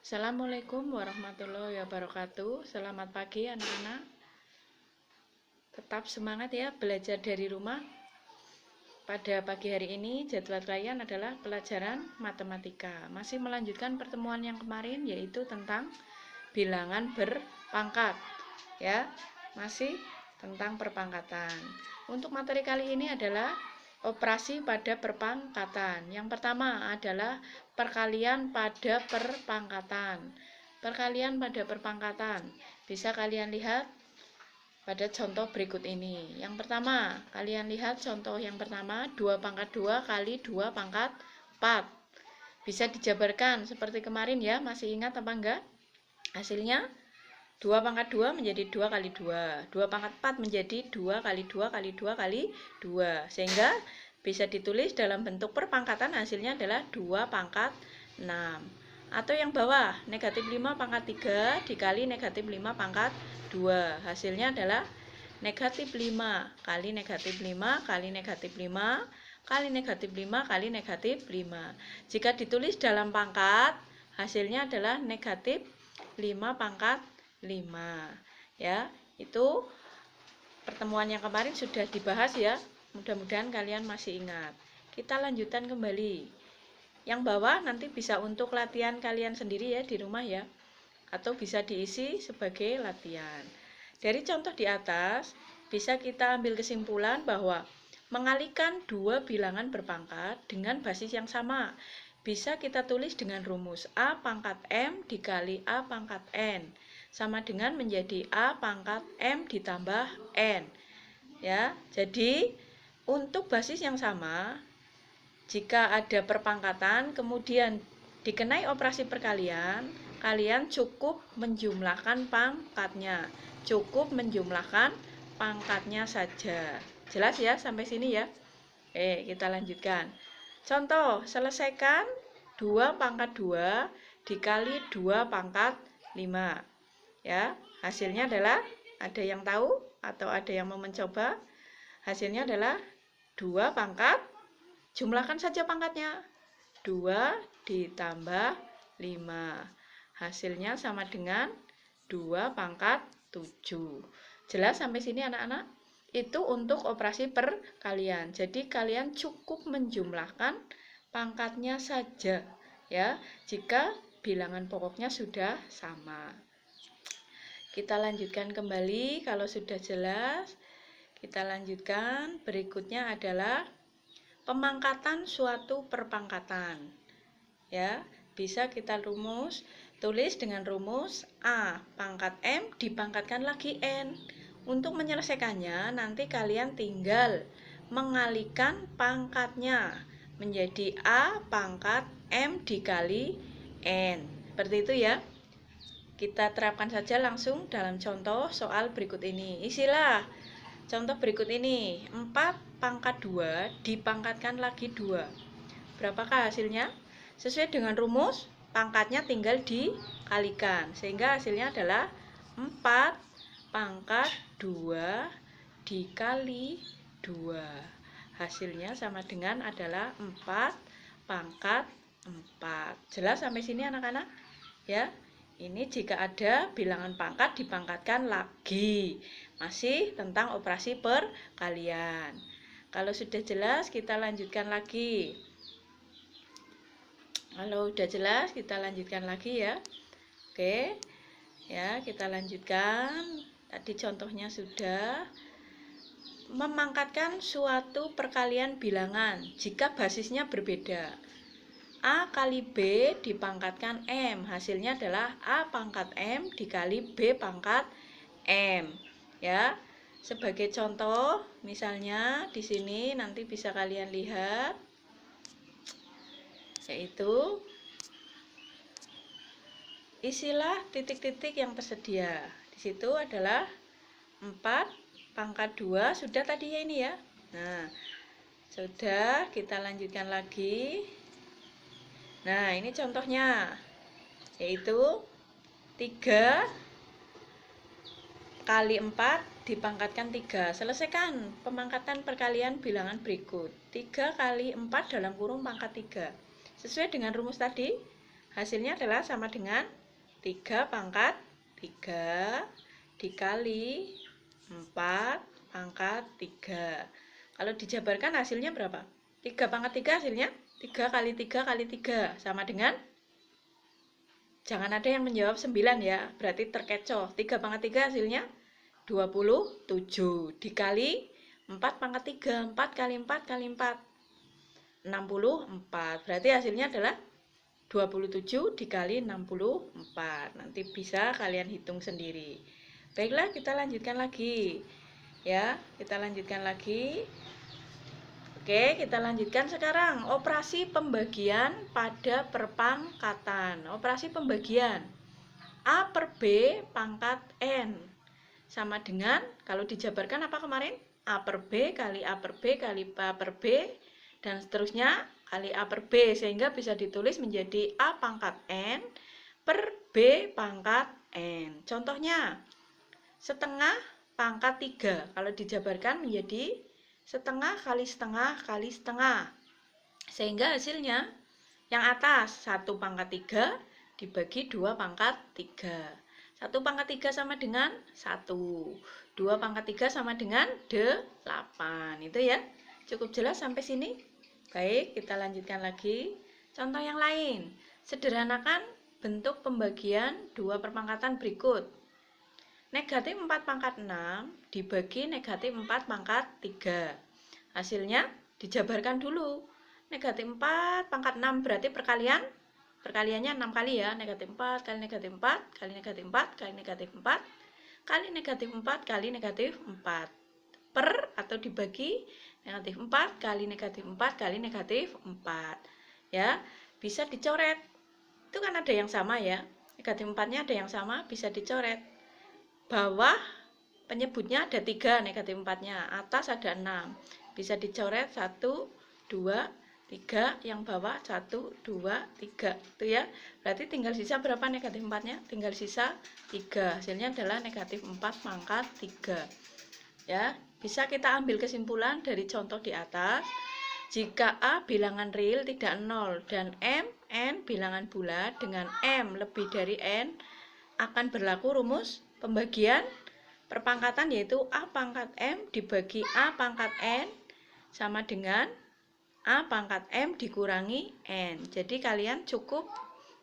Assalamualaikum warahmatullahi wabarakatuh. Selamat pagi anak-anak. Tetap semangat ya belajar dari rumah. Pada pagi hari ini jadwal kalian adalah pelajaran matematika. Masih melanjutkan pertemuan yang kemarin, yaitu tentang bilangan berpangkat. Ya, masih tentang perpangkatan. Untuk materi kali ini adalah operasi pada perpangkatan. Yang pertama adalah perkalian pada perpangkatan. Perkalian pada perpangkatan bisa kalian lihat pada contoh berikut ini. Yang pertama, kalian lihat contoh yang pertama, 2 pangkat 2 kali 2 pangkat 4. Bisa dijabarkan seperti kemarin ya, masih ingat apa enggak? Hasilnya 2 pangkat 2 menjadi 2 kali 2. 2 pangkat 4 menjadi 2 kali 2 kali 2 kali 2. Sehingga bisa ditulis dalam bentuk perpangkatan, hasilnya adalah 2 pangkat 6. Atau yang bawah, negatif 5 pangkat 3 dikali negatif 5 pangkat 2. Hasilnya adalah negatif 5 kali negatif 5 kali negatif 5 kali negatif 5 kali negatif 5. Jika ditulis dalam pangkat, hasilnya adalah negatif 5 pangkat 5. Ya, itu pertemuan yang kemarin sudah dibahas ya. Mudah-mudahan kalian masih ingat. Kita lanjutkan kembali. Yang bawah nanti bisa untuk latihan kalian sendiri ya di rumah ya. Atau bisa diisi sebagai latihan. Dari contoh di atas, bisa kita ambil kesimpulan bahwa mengalihkan dua bilangan berpangkat dengan basis yang sama bisa kita tulis dengan rumus A pangkat M dikali A pangkat N sama dengan menjadi A pangkat M ditambah N. Ya, jadi untuk basis yang sama, jika ada perpangkatan kemudian dikenai operasi perkalian, kalian cukup menjumlahkan pangkatnya. Cukup menjumlahkan pangkatnya saja. Jelas ya sampai sini ya? Oke, kita lanjutkan. Contoh, selesaikan 2 pangkat 2 dikali 2 pangkat 5. Ya, hasilnya adalah, ada yang tahu atau ada yang mau mencoba? Hasilnya adalah 2 pangkat, jumlahkan saja pangkatnya. 2 ditambah 5. Hasilnya sama dengan 2 pangkat 7. Jelas sampai sini anak-anak? Itu untuk operasi perkalian. Jadi kalian cukup menjumlahkan pangkatnya saja ya, jika bilangan pokoknya sudah sama. Kita lanjutkan kembali. Kalau sudah jelas, kita lanjutkan. Berikutnya adalah pemangkatan suatu perpangkatan. Ya, bisa kita tulis dengan rumus A pangkat M dipangkatkan lagi N. Untuk menyelesaikannya, nanti kalian tinggal mengalihkan pangkatnya menjadi A pangkat M dikali N. Seperti itu ya. Kita terapkan saja langsung dalam contoh soal berikut ini. Isilah contoh berikut ini. 4 pangkat 2 dipangkatkan lagi 2. Berapakah hasilnya? Sesuai dengan rumus, pangkatnya tinggal dikalikan. Sehingga hasilnya adalah 4 pangkat 2 dikali 2. Hasilnya sama dengan adalah 4 pangkat 4. Jelas sampai sini anak-anak? Ya, ini jika ada bilangan pangkat dipangkatkan lagi. Masih tentang operasi perkalian. Kalau sudah jelas, kita lanjutkan lagi. Kalau sudah jelas, kita lanjutkan lagi ya. Oke. Ya, kita lanjutkan. Tadi contohnya sudah. Memangkatkan suatu perkalian bilangan jika basisnya berbeda. A kali B dipangkatkan M. Hasilnya adalah A pangkat M dikali B pangkat M. Ya. Sebagai contoh, misalnya di sini nanti bisa kalian lihat, yaitu isilah titik-titik yang tersedia. Di situ adalah 4 pangkat 2, sudah tadi ya ini ya. Nah, sudah, kita lanjutkan lagi. Nah, ini contohnya, yaitu 3 kali 4 dipangkatkan 3. Selesaikan pemangkatan perkalian bilangan berikut. 3 kali 4 dalam kurung pangkat 3. Sesuai dengan rumus tadi, Hasilnya adalah sama dengan 3 pangkat 3 dikali 4 pangkat 3. Kalau dijabarkan hasilnya berapa? 3 pangkat 3 hasilnya 3 kali 3 kali 3 sama dengan, jangan ada yang menjawab 9 ya, berarti terkecoh. 3 pangkat 3 hasilnya 27 dikali 4 pangkat 3, 4 kali 4 kali 4 64. Berarti hasilnya adalah 27 dikali 64. Nanti bisa kalian hitung sendiri. Baiklah, kita lanjutkan lagi. Ya, kita lanjutkan lagi. Oke, kita lanjutkan sekarang operasi pembagian pada perpangkatan. Operasi pembagian A per B pangkat N sama dengan, kalau dijabarkan apa kemarin? A per B kali A per B kali A per B dan seterusnya kali A per B, sehingga bisa ditulis menjadi A pangkat N per B pangkat N. Contohnya, setengah pangkat 3, kalau dijabarkan menjadi setengah kali setengah kali setengah, sehingga hasilnya yang atas 1 pangkat 3 dibagi 2 pangkat 3. 1 pangkat 3 sama dengan 1, 2 pangkat 3 sama dengan 8. Itu ya, cukup jelas sampai sini? Baik, kita lanjutkan lagi. Contoh yang lain, sederhanakan bentuk pembagian 2 perpangkatan berikut. Negatif 4 pangkat 6 dibagi negatif 4 pangkat 3. Hasilnya dijabarkan dulu. Negatif 4 pangkat 6 berarti perkaliannya 6 kali ya. Negatif 4 kali negatif 4 kali negatif 4 kali negatif 4 kali negatif 4 kali negatif 4. Per atau dibagi negatif 4 kali negatif 4 kali negatif 4. Ya, bisa dicoret. Itu kan ada yang sama ya. Negatif 4-nya ada yang sama, bisa dicoret. Bawah penyebutnya ada 3, negatif 4-nya. Atas ada 6. Bisa dicoret 1, 2, 3, yang bawah 1, 2, 3. Itu ya. Berarti tinggal sisa berapa negatif 4-nya? Tinggal sisa 3. Hasilnya adalah negatif 4 pangkat 3. Ya, bisa kita ambil kesimpulan dari contoh di atas. Jika A bilangan real tidak 0 dan M, N bilangan bulat dengan M lebih dari N, akan berlaku rumus pembagian perpangkatan, yaitu A pangkat M dibagi A pangkat N sama dengan A pangkat M dikurangi N. Jadi kalian cukup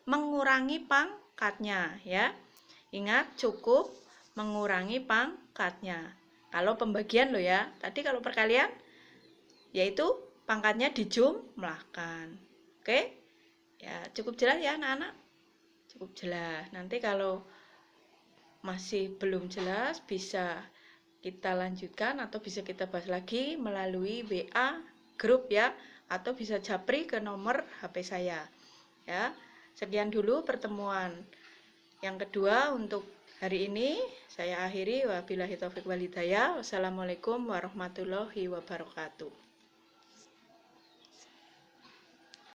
mengurangi pangkatnya ya. Ingat, cukup mengurangi pangkatnya. Kalau pembagian loh ya. Tadi kalau perkalian yaitu pangkatnya dijumlahkan. Oke? Ya, cukup jelas ya anak-anak? Cukup jelas. Nanti kalau masih belum jelas bisa kita lanjutkan atau bisa kita bahas lagi melalui WA grup ya, atau bisa japri ke nomor HP saya. Ya. Sekian dulu pertemuan yang kedua untuk hari ini. Saya akhiri, wabillahi taufik wal hidayah. Wassalamualaikum warahmatullahi wabarakatuh.